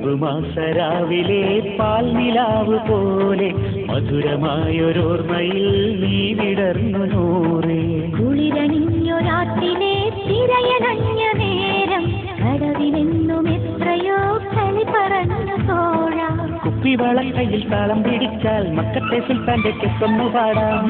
ചിങ്ങപ്പുമാസരാവിലെ പാൽനിലാവ് പോലെ മധുരമായൊരോർമ്മയിൽ നീ വിടർന്നു നൂറേ. കുളിരണിഞ്ഞൊരാട്ടിലെ തിരയണഞ്ഞ നേരം കടവിലെന്നും എത്രയോ കളി പറഞ്ഞു തോഴ. കുപ്പിവള കയ്യിൽ താളം പിടിച്ചാൽ മക്കത്തെ സുൽത്താന്റെ കെസ്സൊന്നു പാടാം.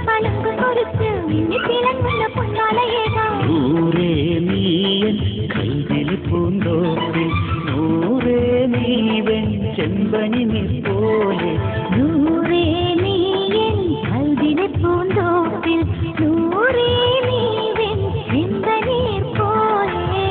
പഴങ്കു കുറിച്ച് നിന്നെ തിളങ്ങുന്ന പൊന്നാലയേകാം. നൂറേ നീയൻ കൽവിലെ പൂന്തോപ്പിൽ നൂറേ നീവൻ ചെമ്പനി നീ പോലെ. നൂറേ നീയൻ കൽവിലെ പൂന്തോപ്പിൽ നൂറേ നീവൻ ചെമ്പനി പോലെ.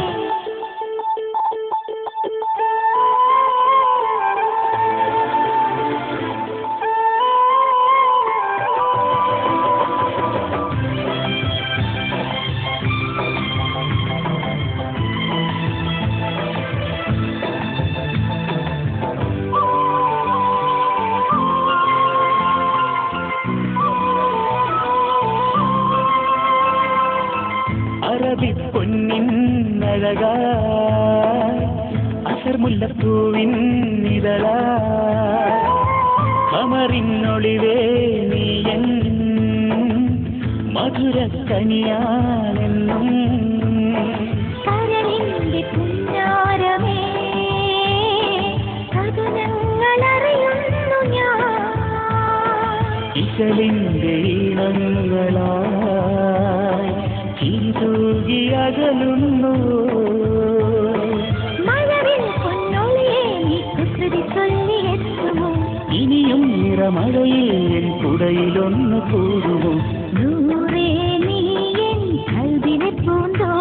അറബിപ്പൊന്നിൻ അഴകായി അസർമുല്ലപ്പൂവിൻ ഇതളായി കമറിനൊളിവേ നീയൻ മധുരക്കനിയാണെന്നും. കരളിന്റെ പുന്നാരമേ കഥനങ്ങളറിയുന്നു ഞാൻ. ഇശലിന്റെ ഈണങ്ങളായി ചിരിതൂകി അകലുന്നു. മഴവിൽ പൊന്നൊളിയെ നീ കുസൃതി ചൊല്ലിയെത്തുമോ. ഇനിയും നിറമഴയിൽ എൻ കുടയിലൊന്നു കൂടുമോ. നൂറേ നീയൻ കൽവിലെ പൂന്തോ